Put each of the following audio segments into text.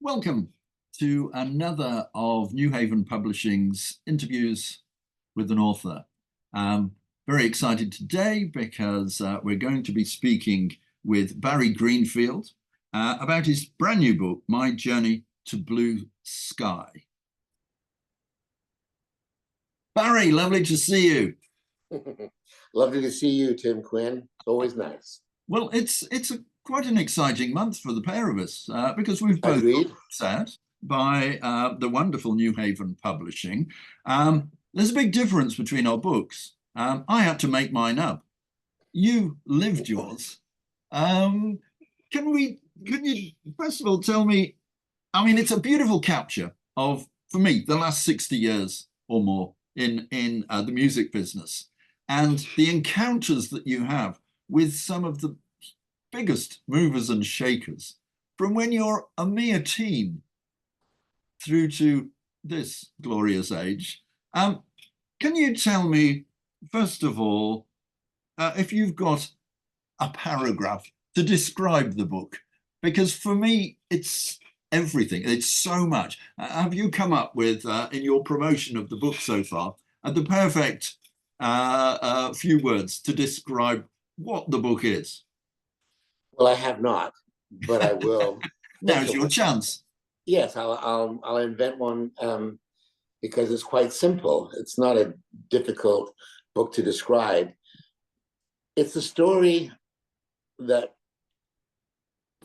Welcome to another of New Haven Publishing's interviews with an author. Very excited today because we're going to be speaking with Barry Greenfield about his brand new book, My Journey to Blue Sky. Barry, lovely to see you. Lovely to see you, Tim Quinn. It's always nice. Well, it's quite an exciting month for the pair of us because we've both Agreed. set by the wonderful New Haven Publishing. There's a big difference between our books. I had to make mine up. You lived yours. Can you first of all tell me, I mean, it's a beautiful capture of, for me, the last 60 years or more in the music business and the encounters that you have with some of the biggest movers and shakers from when you're a mere teen through to this glorious age. Can you tell me, first of all, if you've got a paragraph to describe the book? Because for me, it's everything. It's so much. Have you come up with, in your promotion of the book so far, the perfect few words to describe what the book is? Well, I have not, but I will. Now's your chance. Yes, I'll invent one because it's quite simple. It's not a difficult book to describe. It's a story that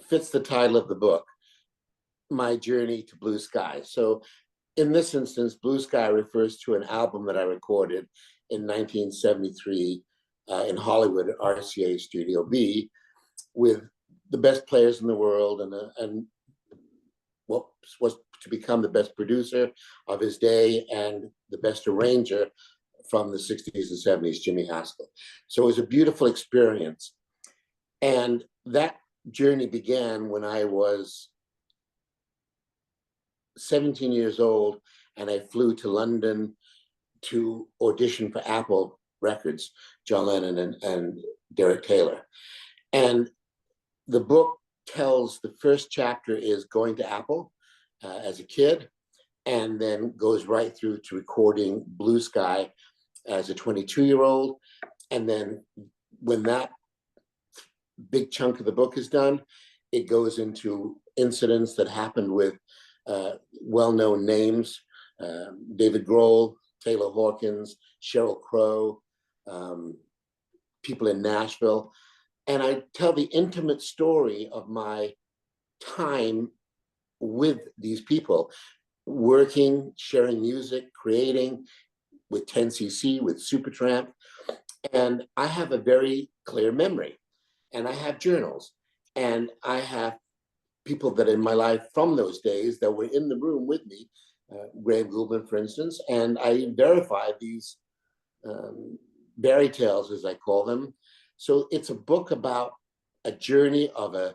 fits the title of the book, My Journey to Blue Sky. So in this instance, Blue Sky refers to an album that I recorded in 1973 in Hollywood at RCA Studio B with the best players in the world and what was to become the best producer of his day and the best arranger from the 60s and 70s, Jimmy Haskell. So it was a beautiful experience. And that journey began when I was 17 years old and I flew to London to audition for Apple Records, John Lennon and Derek Taylor. And the book tells, the first chapter is going to Apple as a kid, and then goes right through to recording Blue Sky as a 22-year-old. And then when that big chunk of the book is done, it goes into incidents that happened with well-known names, David Grohl, Taylor Hawkins, Sheryl Crow, people in Nashville. And I tell the intimate story of my time with these people, working, sharing music, creating with 10cc, with Supertramp. And I have a very clear memory. And I have journals. And I have people that in my life from those days that were in the room with me, Graham Goulman, for instance, and I verified these fairy tales, as I call them. So it's a book about a journey of I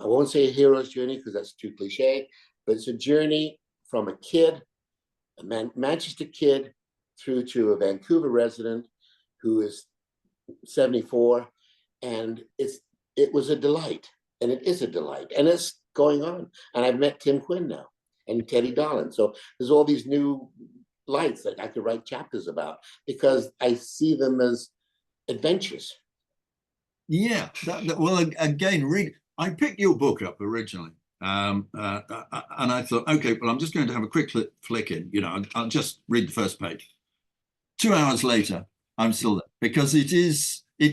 won't say a hero's journey because that's too cliche, but it's a journey from a kid, a Manchester kid, through to a Vancouver resident who is 74. And it was a delight, and it is a delight, and it's going on. And I've met Tim Quinn now and Teddy Dolan. So there's all these new lights that I could write chapters about because I see them as adventures. Yeah, well, again, I picked your book up originally, and I thought, okay, well, I'm just going to have a quick flick in, I'll just read the first page. 2 hours later, I'm still there because it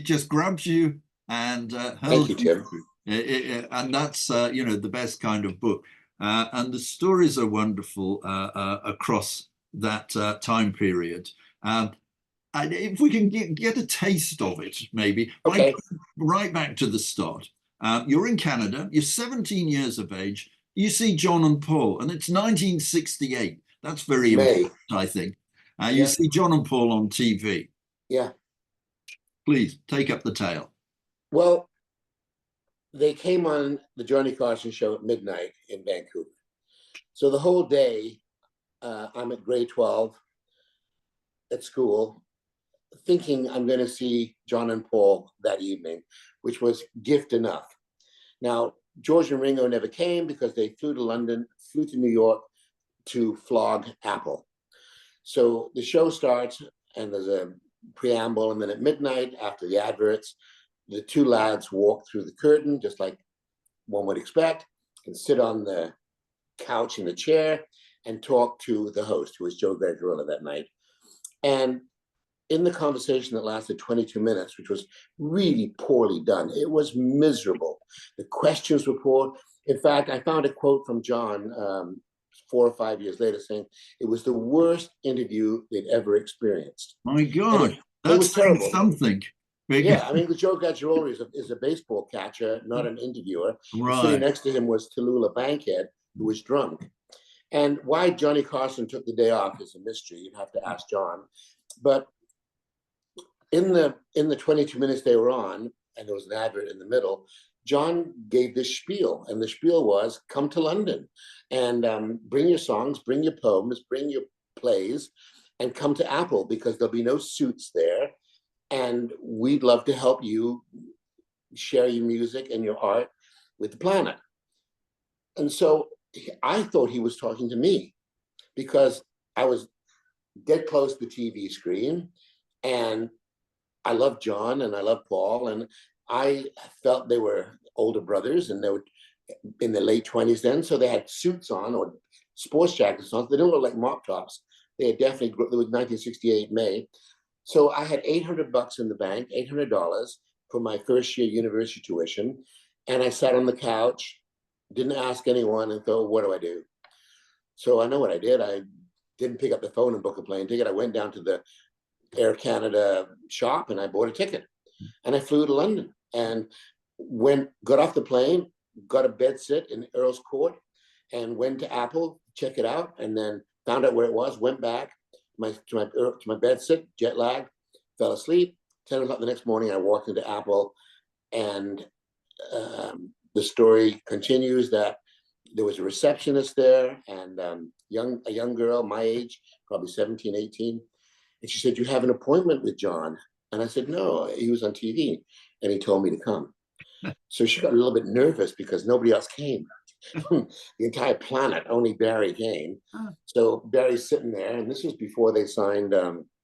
just grabs you and Thank you, Tim. And that's the best kind of book, and the stories are wonderful across that time period. And if we can get a taste of it, maybe, okay. Right back to the start. You're in Canada, you're 17 years of age, you see John and Paul, and it's 1968. That's very important, I think. You see John and Paul on TV. Yeah. Please, take up the tale. Well, they came on the Johnny Carson show at midnight in Vancouver. So the whole day, I'm at grade 12 at school, thinking I'm going to see John and Paul that evening, which was gift enough. Now, George and Ringo never came because they flew to London, flew to New York to flog Apple. So the show starts, and there's a preamble, and then at midnight, after the adverts, the two lads walk through the curtain, just like one would expect, and sit on the couch in the chair and talk to the host, who was Joe Gargiulo that night. And in the conversation that lasted 22 minutes, which was really poorly done, it was miserable. The questions were poor. In fact, I found a quote from John 4 or 5 years later saying it was the worst interview they'd ever experienced. My God, it was terrible. Something. Yeah, I mean, the Joe Gargiulo is a baseball catcher, not an interviewer. Right. Sitting next to him was Tallulah Bankhead, who was drunk. And why Johnny Carson took the day off is a mystery. You'd have to ask John. But in the 22 minutes they were on, and there was an advert in the middle, John gave this spiel, and the spiel was, come to London and bring your songs, bring your poems, bring your plays, and come to Apple, because there'll be no suits there, and we'd love to help you share your music and your art with the planet. And so I thought he was talking to me, because I was dead close to the TV screen, and I love John and I love Paul, and I felt they were older brothers, and they were in their late 20s then, so they had suits on or sports jackets on. They didn't look like mop tops. They had definitely, it was 1968 May. So I had $800 in the bank, $800 for my first year university tuition, and I sat on the couch, didn't ask anyone, and thought, what do I do? So I know what I did. I didn't pick up the phone and book a plane ticket. I went down to the Air Canada shop and I bought a ticket, and I flew to London, and got off the plane, got a bed sit in Earl's Court, and went to Apple, check it out, and then found out where it was, went back to my bed sit, jet lag, fell asleep. 10 o'clock the next morning, I walked into Apple, and the story continues that there was a receptionist there, and a young girl my age, probably 17, 18. And she said, you have an appointment with John? And I said, no, he was on TV and he told me to come. So she got a little bit nervous because nobody else came. The entire planet, only Barry came. So Barry's sitting there, and this was before they signed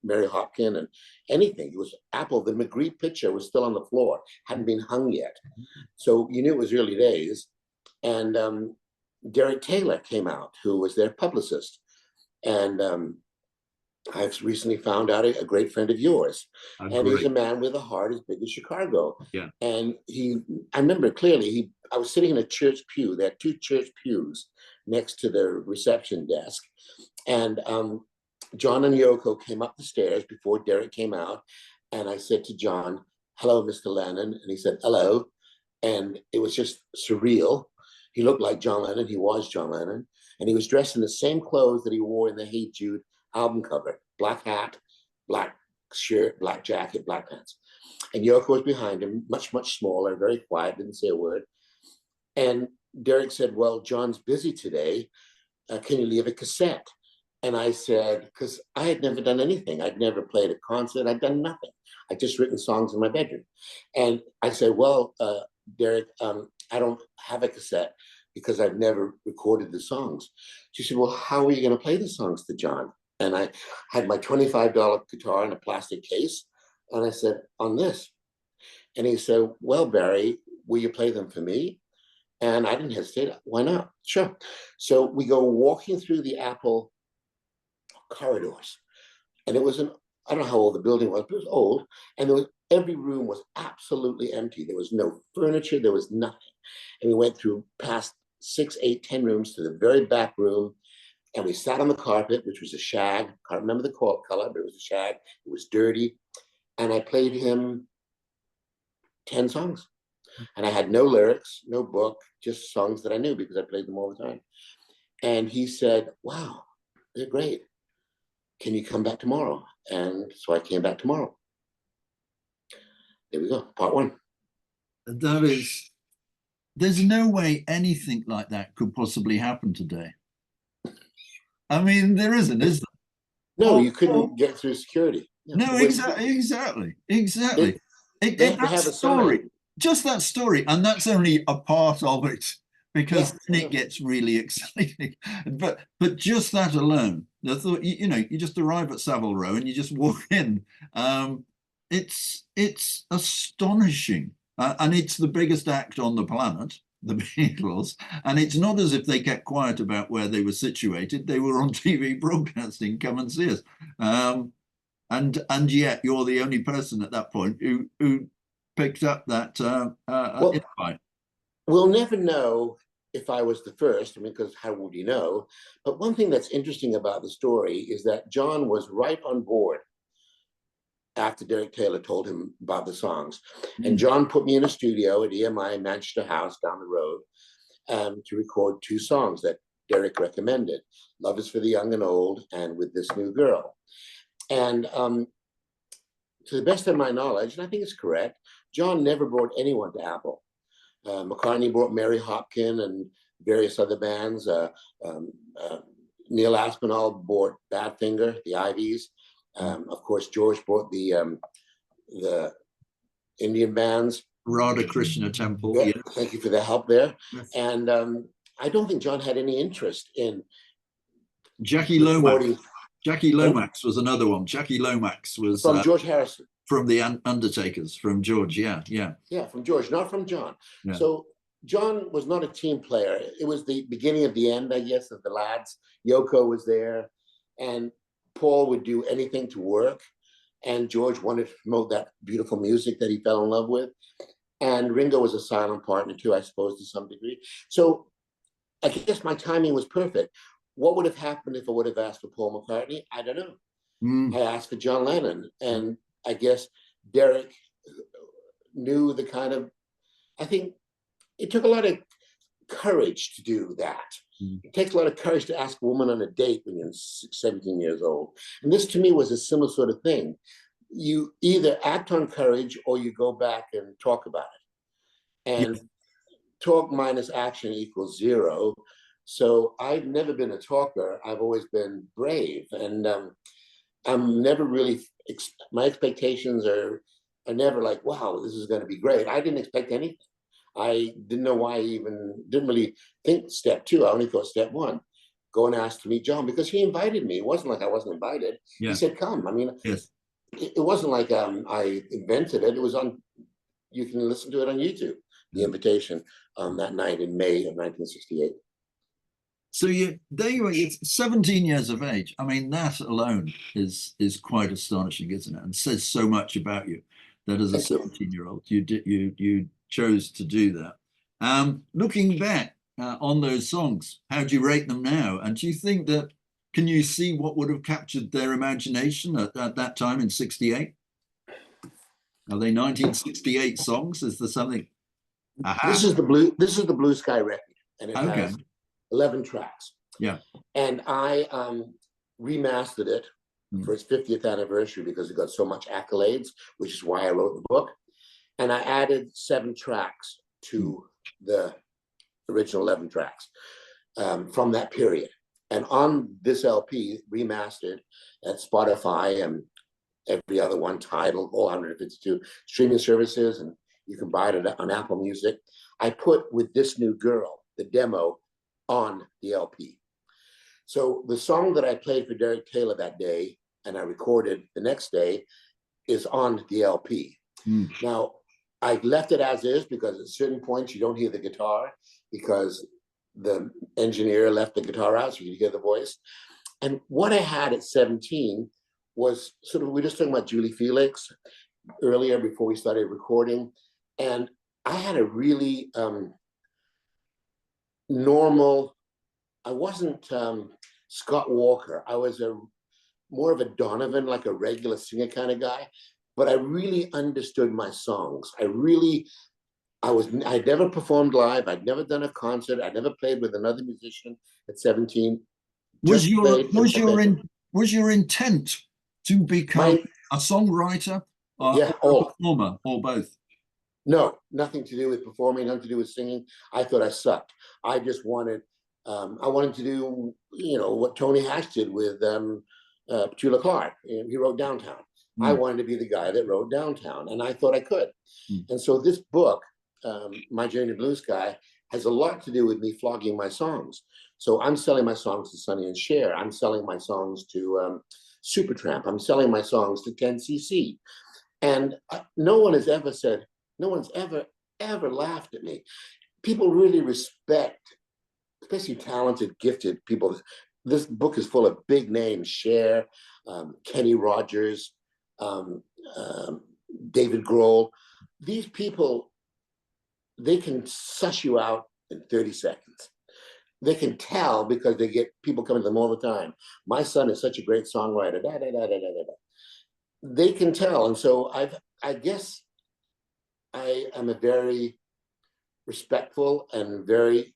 Mary Hopkin and anything. It was Apple. The Magritte picture was still on the floor, hadn't been hung yet. So you knew it was early days. And Derek Taylor came out, who was their publicist. And I've recently found out a great friend of yours. And he's a man with a heart as big as Chicago. Yeah. And I remember clearly, I was sitting in a church pew. There are two church pews next to the reception desk. And John and Yoko came up the stairs before Derek came out. And I said to John, hello, Mr. Lennon. And he said, hello. And it was just surreal. He looked like John Lennon. He was John Lennon. And he was dressed in the same clothes that he wore in the Hey Jude album cover: black hat, black shirt, black jacket, black pants. And Yoko was behind him, much, much smaller, very quiet, didn't say a word. And Derek said, well, John's busy today. Can you leave a cassette? And I said, because I had never done anything. I'd never played a concert. I'd done nothing. I'd just written songs in my bedroom. And I said, well, Derek, I don't have a cassette because I've never recorded the songs. She said, well, how are you going to play the songs to John? And I had my $25 guitar in a plastic case. And I said, on this. And he said, well, Barry, will you play them for me? And I didn't hesitate. Why not? Sure. So we go walking through the Apple corridors. And it was I don't know how old the building was, but it was old. And every room was absolutely empty. There was no furniture. There was nothing. And we went through past 6, 8, 10 rooms to the very back room. And we sat on the carpet, which was a shag. Can't remember the color, but it was a shag. It was dirty. And I played him 10 songs. And I had no lyrics, no book, just songs that I knew because I played them all the time. And he said, wow, they're great. Can you come back tomorrow? And so I came back tomorrow. There we go, part one. There's no way anything like that could possibly happen today. I mean, there isn't, is there? No, you couldn't get through security. No, exactly. They have a story. just that story, and that's only a part of it, because Yeah, then it gets really exciting. But just that alone, the thought, you know, you just arrive at Savile Row and you just walk in. It's astonishing, and it's the biggest act on the planet, the Beatles, and it's not as if they kept quiet about where they were situated. They were on TV broadcasting, come and see us. And yet you're the only person at that point who picked up that well, invite. we'll never know if I was the first, I mean, because how would you know? But one thing that's interesting about the story is that John was right on board after Derek Taylor told him about the songs. And John put me in a studio at EMI Manchester House down the road to record two songs that Derek recommended, Love is for the Young and Old and With This New Girl. And to the best of my knowledge, and I think it's correct, John never brought anyone to Apple. McCartney brought Mary Hopkin and various other bands. Neil Aspinall brought Badfinger, the Ivies. Of course, George brought the Indian bands. Radha Krishna Temple. Yeah, Yeah. thank you for the help there. Yes. And I don't think John had any interest in Jackie Lomax. Jackie Lomax was another one. Jackie Lomax was from George Harrison. From the Undertakers, from George. Yeah, yeah. Yeah, from George, not from John. Yeah. So John was not a team player. It was the beginning of the end, I guess, of the lads. Yoko was there, and Paul would do anything to work. And George wanted to promote that beautiful music that he fell in love with. And Ringo was a silent partner too, I suppose, to some degree. So I guess my timing was perfect. What would have happened if I would have asked for Paul McCartney? I don't know. I asked for John Lennon, and I guess Derek knew the kind of, I think it took a lot of courage to do that. It takes a lot of courage to ask a woman on a date when you're 17 years old. And this to me was a similar sort of thing. You either act on courage or you go back and talk about it. And talk minus action equals zero. So I've never been a talker. I've always been brave. And I'm never really, my expectations are never like, wow, this is going to be great. I didn't expect anything. I didn't know why I even didn't really think step two. I only thought step one. Go and ask to meet John, because he invited me. It wasn't like I wasn't invited. He said, come. I mean, it wasn't like I invented it. It was on, you can listen to it on YouTube, the invitation that night in May of 1968. So there you are, 17 years of age. I mean, that alone is quite astonishing, isn't it? And says so much about you, that as a 17-year-old, you chose to do that. Looking back on those songs, how do you rate them now? And do you think that, can you see what would have captured their imagination at that time in 68? Are they 1968 songs? Is there something? This is the Blue Sky record, and it has 11 tracks. Yeah. And I remastered it for its 50th anniversary because it got so much accolades, which is why I wrote the book. And I added 7 tracks to the original 11 tracks from that period. And on this LP, remastered at Spotify and every other one, Tidal, all 152 streaming services, and you can buy it on Apple Music. I put With This New Girl, the demo, on the LP. So the song that I played for Derek Taylor that day and I recorded the next day is on the LP. Now, I left it as is because at certain points you don't hear the guitar because the engineer left the guitar out so you could hear the voice. And what I had at 17 was sort of, we were just talking about Julie Felix earlier before we started recording. And I had a really normal, I wasn't Scott Walker. I was more of a Donovan, like a regular singer kind of guy, but I really understood my songs. I'd never performed live. I'd never done a concert. I'd never played with another musician at 17. Was your intent to become a songwriter or a performer or both? No, nothing to do with performing, nothing to do with singing. I thought I sucked. I just wanted, I wanted to do, what Tony Hatch did with Petula Clark. He wrote Downtown. I wanted to be the guy that wrote Downtown, and I thought I could. Mm. And so this book, My Journey to Blue Sky, has a lot to do with me flogging my songs. So I'm selling my songs to Sonny and Cher. I'm selling my songs to Supertramp. I'm selling my songs to 10cc. And no one has ever said, no one's ever laughed at me. People really respect, especially talented, gifted people. This book is full of big names: Cher, Kenny Rogers, David Grohl. These people, they can suss you out in 30 seconds. They can tell because they get people coming to them all the time. My son is such a great songwriter. Da, da, da, da, da, da. They can tell. And so I guess I am a very respectful and very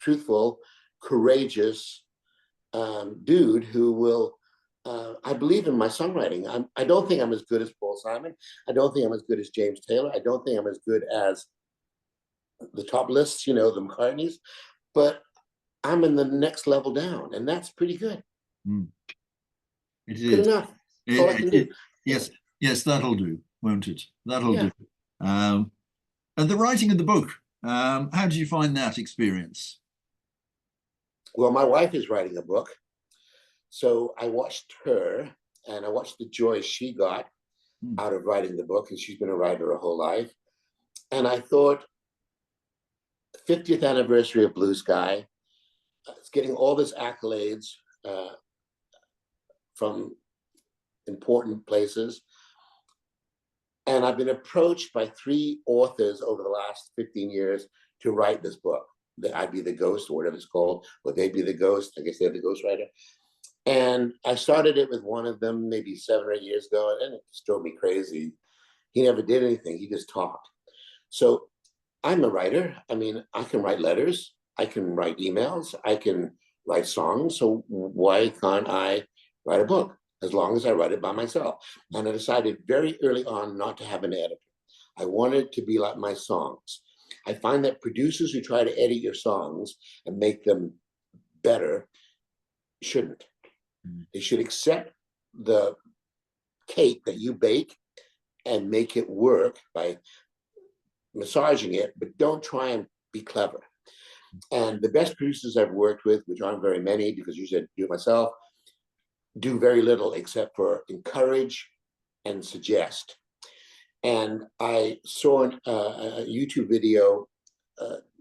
truthful, courageous dude who will, I believe in my songwriting. I don't think I'm as good as Paul Simon. I don't think I'm as good as James Taylor. I don't think I'm as good as the top lists, you know, the McCartneys, but I'm in the next level down, and that's pretty good. Mm. It Good is. enough. That's all I can do. Yes, yes, that'll do, won't it? That'll Yeah. do. And the writing of the book, how did you find that experience? Well, my wife is writing a book, so I watched her, and I watched the joy she got out of writing the book, and she's been a writer her whole life. And I thought, 50th anniversary of Blue Sky, it's getting all this accolades from important places. And I've been approached by 3 authors over the last 15 years to write this book. That I'd be the ghost, or whatever it's called, or they'd be the ghost. I guess they're the ghostwriter. And I started it with one of them maybe 7 or 8 years ago, and it just drove me crazy. He never did anything, he just talked. So I'm a writer. I mean, I can write letters, I can write emails, I can write songs. So why can't I write a book? As long as I write it by myself. And I decided very early on not to have an editor. I wanted it to be like my songs. I find that producers who try to edit your songs and make them better shouldn't. They should accept the cake that you bake and make it work by massaging it, but don't try and be clever. And the best producers I've worked with, which aren't very many because usually I do it myself, do very little except for encourage and suggest. And I saw a YouTube video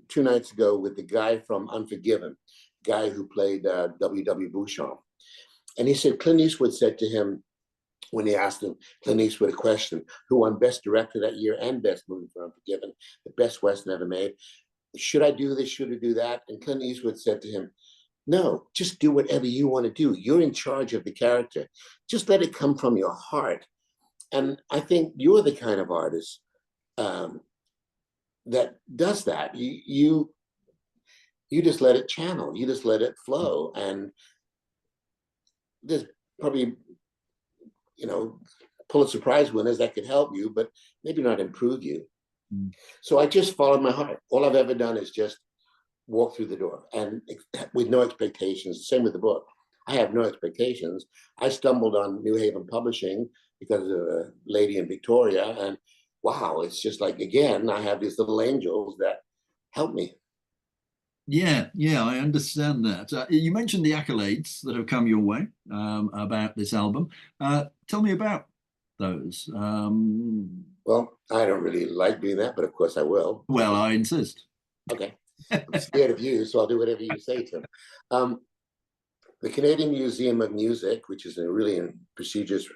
2 nights ago with the guy from Unforgiven, guy who played W.W. Beauchamp. And he said, Clint Eastwood said to him, when he asked him, Clint Eastwood, a question, who won Best Director that year and Best Movie for Unforgiven, the best Western ever made, should I do this, should I do that? And Clint Eastwood said to him, no, just do whatever you want to do. You're in charge of the character. Just let it come from your heart. And I think you're the kind of artist that does that. You just let it channel. You just let it flow. And there's probably, you know, Pulitzer Prize winners that could help you, but maybe not improve you. So I just followed my heart. All I've ever done is just walk through the door, and with no expectations. Same with the book. I have no expectations. I stumbled on New Haven Publishing because of a lady in Victoria, and wow, it's just like, again, I have these little angels that help me. Yeah, I understand that. You mentioned the accolades that have come your way about this album. Tell me about those. Well, I don't really like doing that, but of course I will. Well, I insist. Okay. I'm scared of you, so I'll do whatever you say, Tim. The Canadian Museum of Music, which is a really prestigious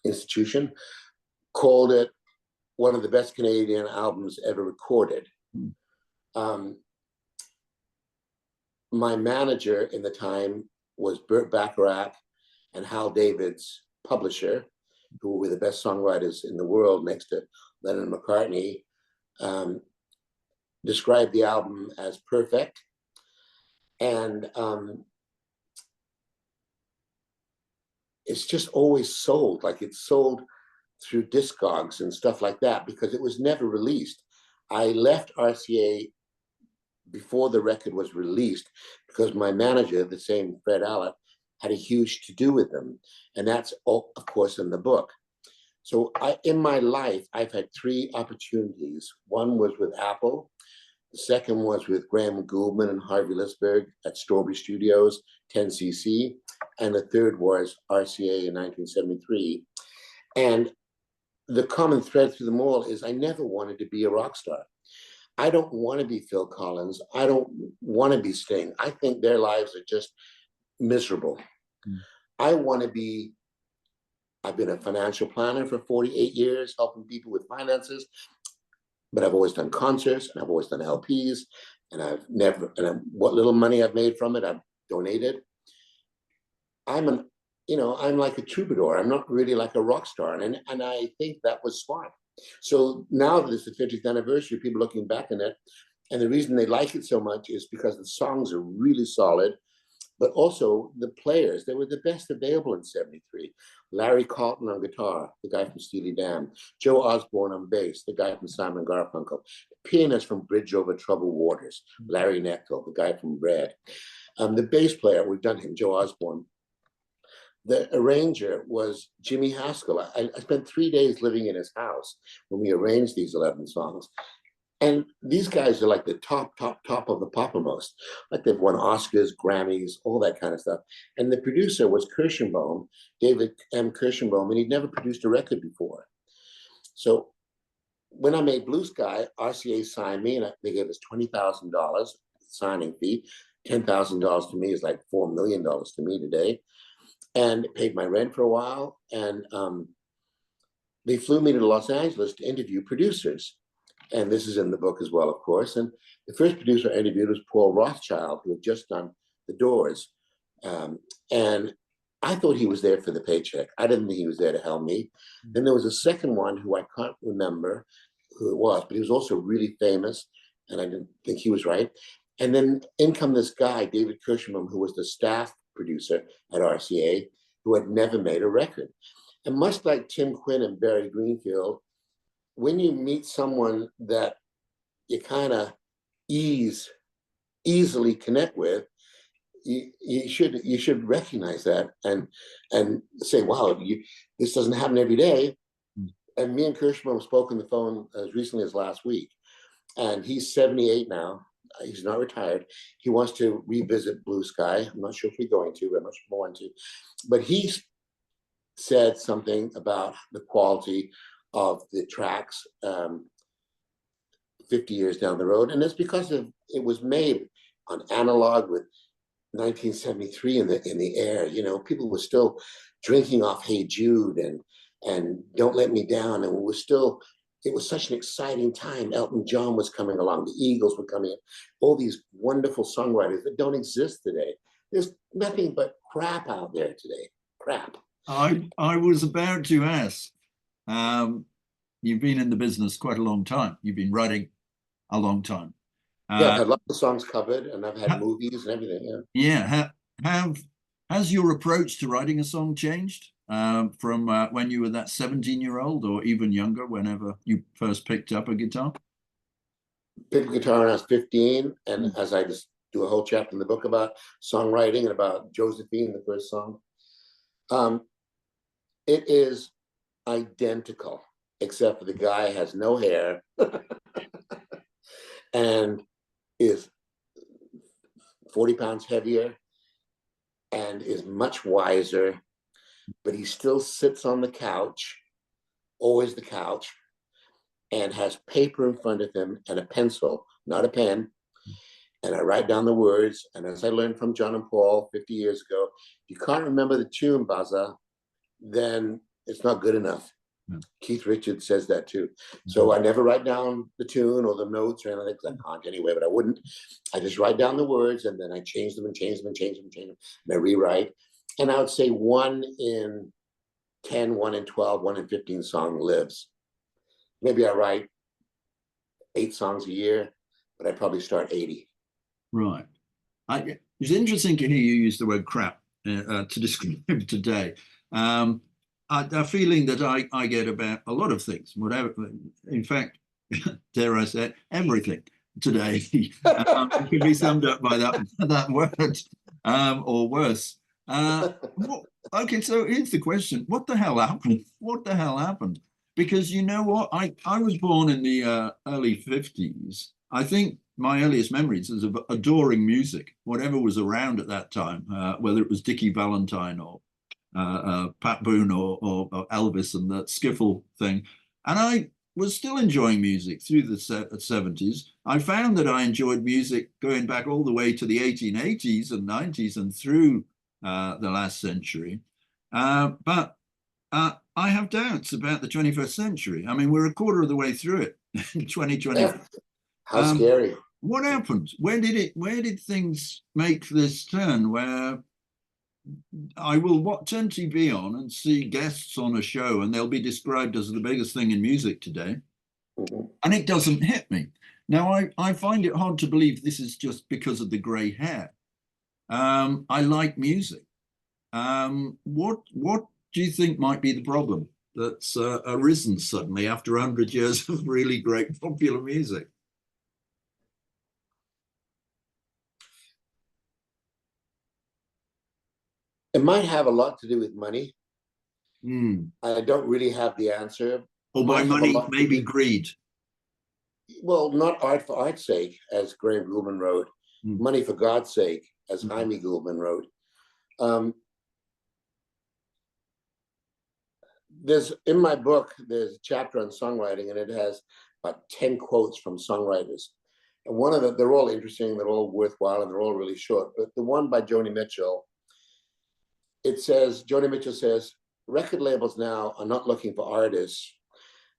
institution, called it one of the best Canadian albums ever recorded. My manager in the time was Burt Bacharach and Hal David's publisher, who were the best songwriters in the world next to Lennon and McCartney, described the album as perfect. And it's just always sold, like it's sold through Discogs and stuff like that, because it was never released. I left RCA before the record was released because my manager, the same Fred Allett, had a huge to do with them. And that's, all, of course, in the book. So in my life, I've had 3 opportunities. One was with Apple. The second was with Graham Gouldman and Harvey Lisberg at Strawberry Studios, 10cc. And the third was RCA in 1973. And the common thread through them all is I never wanted to be a rock star. I don't want to be Phil Collins. I don't want to be Sting. I think their lives are just miserable. I want to be, I've been a financial planner for 48 years, helping people with finances, but I've always done concerts and I've always done LPs, and I've never, what little money I've made from it, I've donated. I'm like a troubadour. I'm not really like a rock star. And I think that was smart. So now that it's the 50th anniversary, people looking back on it, and the reason they like it so much is because the songs are really solid, but also the players, they were the best available in 73. Larry Carlton on guitar, the guy from Steely Dan. Joe Osborne on bass, the guy from Simon Garfunkel. Pianist from Bridge Over Troubled Waters, Larry Knechtel, the guy from Red. The bass player, we've done him, Joe Osborne. The arranger was Jimmy Haskell. I spent 3 days living in his house when we arranged these 11 songs. And these guys are like the top of the poppermost. Like they've won Oscars, Grammys, all that kind of stuff. And the producer was Kirschenbaum, David M. Kirschenbaum, and he'd never produced a record before. So when I made Blue Sky, RCA signed me, and they gave us $20,000 signing fee. $10,000 to me is like $4 million to me today. And paid my rent for a while. And they flew me to Los Angeles to interview producers. And this is in the book as well, of course. And the first producer I interviewed was Paul Rothchild, who had just done The Doors. And I thought he was there for the paycheck. I didn't think he was there to help me. Then there was a second one who I can't remember who it was, but he was also really famous, and I didn't think he was right. And then in come this guy, David Kirschenbaum, who was the staff producer at RCA, who had never made a record. And much like Tim Quinn and Barry Greenfield, when you meet someone that you kind of easily connect with, you should recognize that and say, wow, this doesn't happen every day. And me and Kirschenbaum spoke on the phone as recently as last week, and he's 78 now. He's not retired. He wants to revisit Blue Sky. I'm not sure if we're going to, I'm not sure if I want to. But he said something about the quality of the tracks 50 years down the road. And it's because it was made on analog with 1973 in the air. You know, people were still drinking off Hey Jude and Don't Let Me Down. And it was such an exciting time. Elton John was coming along. The Eagles were coming in. All these wonderful songwriters that don't exist today. There's nothing but crap out there today. Crap. I was about to ask, you've been in the business quite a long time. You've been writing a long time. Yeah, I've had lots of songs covered, and I've had movies and everything. Yeah. Has your approach to writing a song changed from when you were that 17-year-old or even younger, whenever you first picked up a guitar? Picked a guitar when I was 15, and as I just do a whole chapter in the book about songwriting and about Josephine, the first song. It is identical, except for the guy has no hair and is 40 pounds heavier and is much wiser, but he still sits on the couch, always the couch, and has paper in front of him and a pencil, not a pen. And I write down the words. And as I learned from John and Paul 50 years ago, if you can't remember the tune, Baza, then it's not good enough. Yeah. Keith Richards says that too. So I never write down the tune or the notes or anything, because I can't anyway, but I wouldn't. I just write down the words, and then I change them and change them and change them and change them, and I rewrite. And I would say 1 in 10, 1 in 12, 1 in 15 song lives. Maybe I write 8 songs a year, but I probably start 80. Right. It's interesting to hear you use the word crap to describe today. A feeling that I get about a lot of things, whatever. In fact, dare I say, everything today can be summed up by that word, or worse. Okay, so here's the question. What the hell happened? What the hell happened? Because you know what? I was born in the early 50s. I think my earliest memories is of adoring music, whatever was around at that time, whether it was Dickie Valentine or Pat Boone or Elvis and that skiffle thing. And I was still enjoying music through the 70s. I found that I enjoyed music going back all the way to the 1880s and 90s and through the last century. But I have doubts about the 21st century. I mean, we're a quarter of the way through it in 2020. Yeah. How scary. What happened? Where did things make this turn where I will turn TV on and see guests on a show and they'll be described as the biggest thing in music today. Mm-hmm. And it doesn't hit me. Now, I find it hard to believe this is just because of the gray hair. I like music. What do you think might be the problem that's arisen suddenly after 100 years of really great popular music? It might have a lot to do with money. Mm. I don't really have the answer. Or by Might have a money, lot to maybe do- greed. Well, not art for art's sake, as Graham Gouldman wrote. Mm. Money for God's sake, as Mm. Jaime Gouldman wrote. There's in my book, there's a chapter on songwriting, and it has about 10 quotes from songwriters. And one of them, they're all interesting, they're all worthwhile, and they're all really short. But the one by Joni Mitchell, Joni Mitchell says, record labels now are not looking for artists,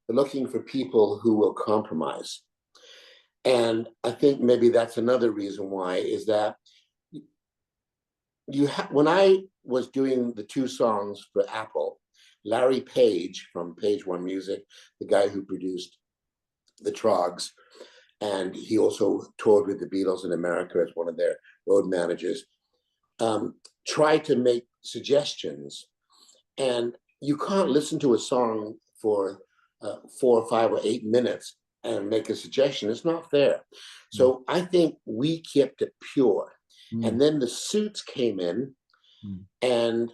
they're looking for people who will compromise. And I think maybe that's another reason why, is that when I was doing the 2 songs for Apple, Larry Page from Page One Music, the guy who produced the Trogs, and he also toured with the Beatles in America as one of their road managers, tried to make suggestions. And you can't listen to a song for 4 or 5 or 8 minutes and make a suggestion. It's not fair. So I think we kept it pure. And then the suits came in, and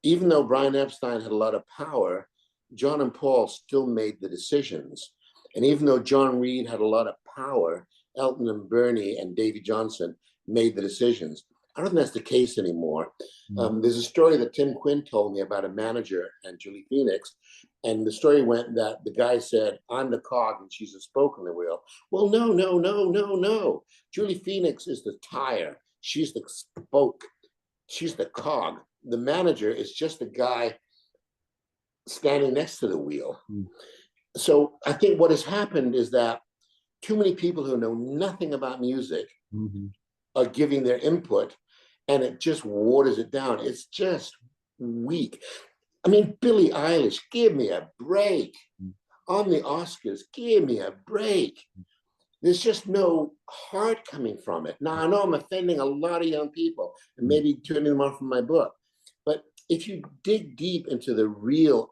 even though Brian Epstein had a lot of power, John and Paul still made the decisions. And even though John Reed had a lot of power, Elton and Bernie and Davy Johnson made the decisions. I don't think that's the case anymore. There's a story that Tim Quinn told me about a manager and Julie Phoenix. And the story went that the guy said, I'm the cog and she's a spoke in the wheel. Well, no. Julie Phoenix is the tire. She's the spoke. She's the cog. The manager is just the guy standing next to the wheel. So I think what has happened is that too many people who know nothing about music are giving their input, and it just waters it down. It's just weak. I mean, Billie Eilish, give me a break. On the Oscars, give me a break. There's just no heart coming from it. Now, I know I'm offending a lot of young people and maybe turning them off from my book, but if you dig deep into the real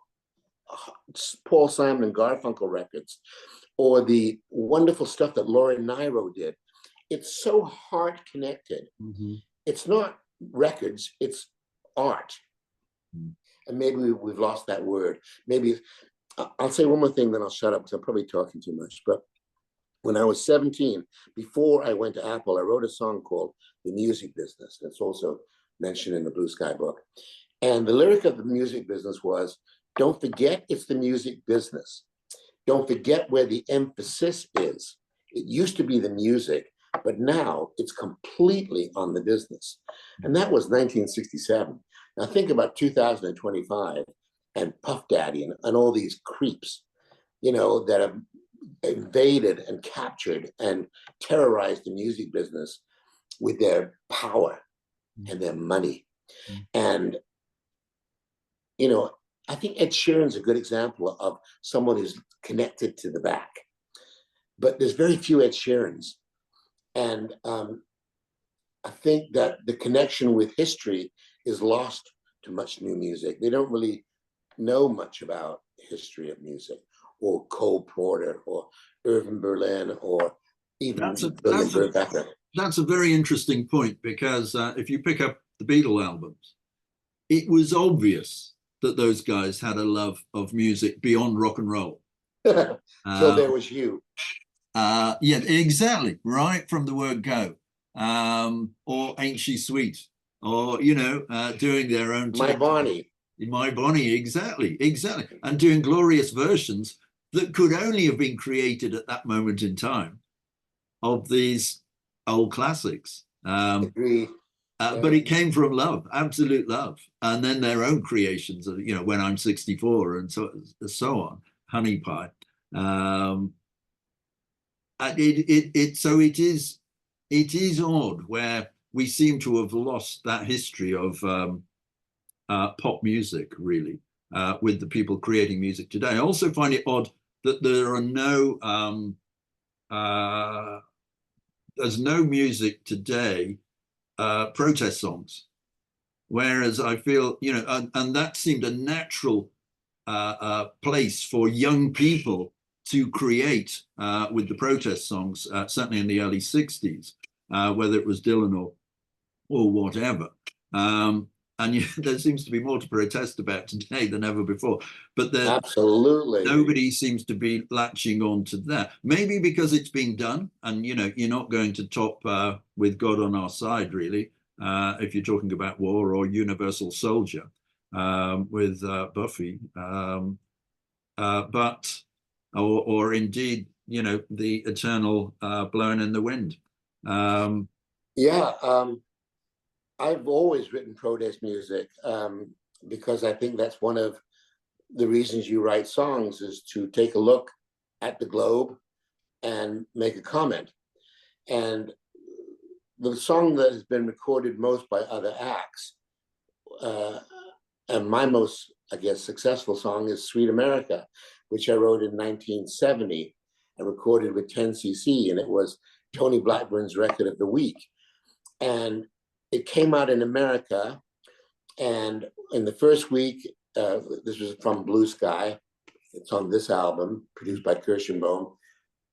Paul Simon and Garfunkel records, or the wonderful stuff that Laura Nyro did, it's so heart connected. It's not records, it's art. And maybe we've lost that word. Maybe I'll say one more thing, then I'll shut up because I'm probably talking too much. But when I was 17, before I went to Apple, I wrote a song called The Music Business. It's also mentioned in the Blue Sky book. And the lyric of The Music Business was, don't forget it's the music business. Don't forget where the emphasis is. It used to be the music, but now it's completely on the business. And that was 1967. Now think about 2025 and Puff Daddy and all these creeps, that have invaded and captured and terrorized the music business with their power and their money. And, I think Ed Sheeran's a good example of someone who's connected to the back. But there's very few Ed Sheerans. And I think that the connection with history is lost to much new music. They don't really know much about history of music, or Cole Porter, or Irving Berlin, or even William Burr Becker. That's a very interesting point, because if you pick up the Beatle albums, it was obvious that those guys had a love of music beyond rock and roll. So there was you. Yeah, exactly. Right from the word go. Or Ain't She Sweet? Or, doing their own My take. Bonnie. My Bonnie, exactly. And doing glorious versions that could only have been created at that moment in time of these old classics. Agreed. But it came from love, absolute love. And then their own creations of, When I'm 64 and so on, Honey Pie. So it is odd where we seem to have lost that history of pop music, really, with the people creating music today. I also find it odd that there are there's no music today, protest songs, whereas I feel, and that seemed a natural place for young people to create with the protest songs, certainly in the early 60s, whether it was Dylan or whatever. And there seems to be more to protest about today than ever before. But absolutely, nobody seems to be latching on to that. Maybe because it's been done, and you're not going to top With God on Our Side, really, if you're talking about war, or Universal Soldier with Buffy, but or indeed, the eternal Blowing in the Wind. I've always written protest music because I think that's one of the reasons you write songs, is to take a look at the globe and make a comment. And the song that has been recorded most by other acts, and my most, I guess, successful song is Sweet America, which I wrote in 1970 and recorded with 10cc, and it was Tony Blackburn's record of the week. And it came out in America, and in the first week, this was from Blue Sky, it's on this album, produced by Kirshenbaum,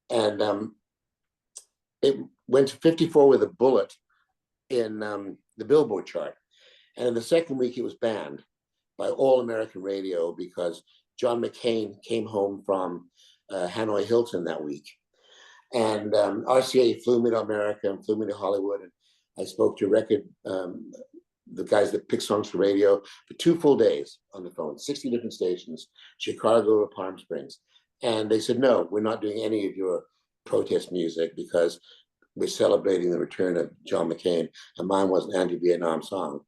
and it went to 54 with a bullet in the Billboard chart. And in the second week, it was banned by All American Radio because John McCain came home from Hanoi Hilton that week. And RCA flew me to America and flew me to Hollywood. And I spoke to the guys that pick songs for radio for 2 full days on the phone, 60 different stations, Chicago to Palm Springs. And they said, no, we're not doing any of your protest music because we're celebrating the return of John McCain, and mine was an anti-Vietnam song.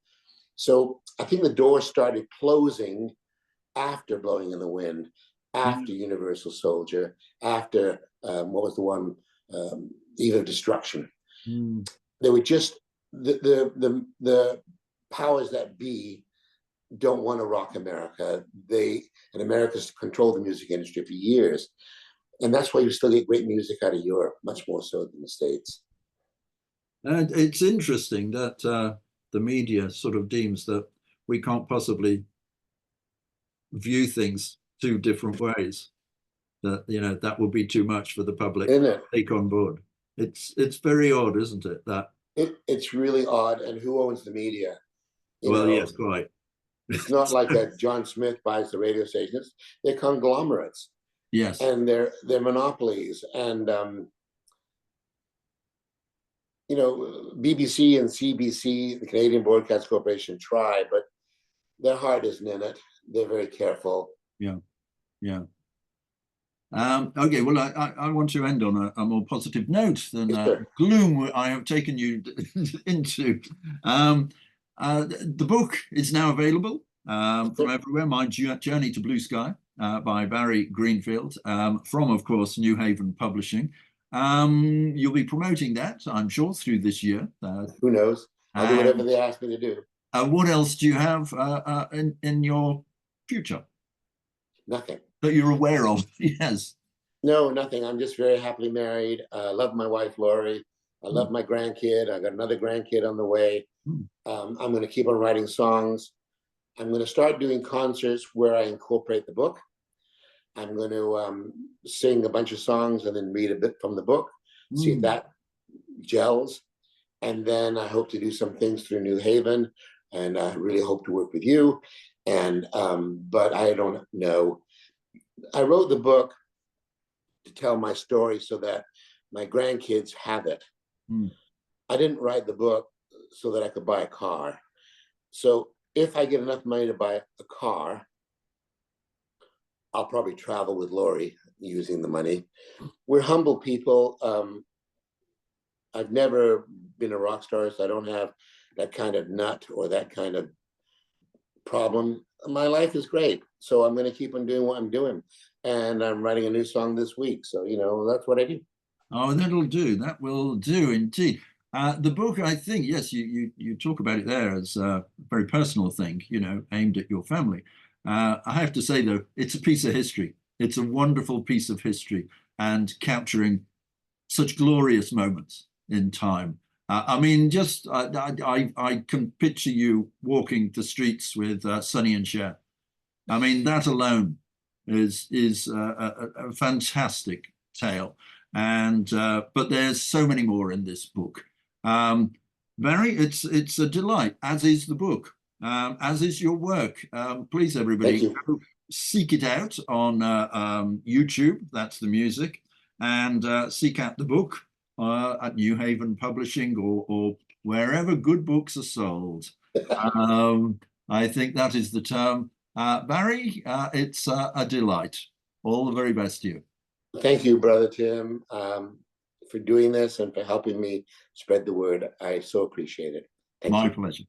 So I think the door started closing after Blowing in the Wind, after Universal Soldier, after, what was the one, Eve of Destruction. They were just, the powers that be don't want to rock America. And America's controlled the music industry for years. And that's why you still get great music out of Europe, much more so than the States. And it's interesting that the media sort of deems that we can't possibly view things 2 different ways. That that would be too much for the public to take on board. It's very odd, isn't it? That it's really odd. And who owns the media? Yes, quite. It's not like that John Smith buys the radio stations. They're conglomerates. Yes. And they're monopolies. And BBC and CBC, the Canadian Broadcast Corporation, try, but their heart isn't in it. They're very careful. Yeah. Okay, well, I want to end on a more positive note than gloom I have taken you into. The book is now available from everywhere. My Journey to Blue Sky by Barry Greenfield, from, of course, New Haven Publishing. You'll be promoting that, I'm sure, through this year. Who knows? I'll do whatever they ask me to do. What else do you have in your future? Nothing. That you're aware of? Yes. No, nothing. I'm just very happily married. I love my wife, Lori. I love my grandkid. I got another grandkid on the way. I'm going to keep on writing songs. I'm going to start doing concerts where I incorporate the book. I'm going to sing a bunch of songs and then read a bit from the book, see if that gels. And then I hope to do some things through New Haven, and I really hope to work with you. And but I don't know. I wrote the book to tell my story so that my grandkids have it. I didn't write the book so that I could buy a car. So if I get enough money to buy a car, I'll probably travel with Lori using the money. We're humble people. I've never been a rock star, so I don't have that kind of nut or that kind of problem. My life is great, so I'm going to keep on doing what I'm doing. And I'm writing a new song this week, so that's what I do. Oh, that'll do. That will do indeed. The book, I think, yes, you talk about it there as a very personal thing, aimed at your family. I have to say, though, it's a piece of history. It's a wonderful piece of history and capturing such glorious moments in time. I mean, just I can picture you walking the streets with Sonny and Cher. I mean, that alone is a fantastic tale. And but there's so many more in this book. Barry, it's a delight, as is the book, as is your work. Please, everybody, go seek it out on YouTube. That's the music, and seek out the book at New Haven Publishing or wherever good books are sold. I think that is the term. Barry, it's a delight. All the very best to you. Thank you, Brother Tim, for doing this and for helping me spread the word. I so appreciate it. Thank you. My pleasure.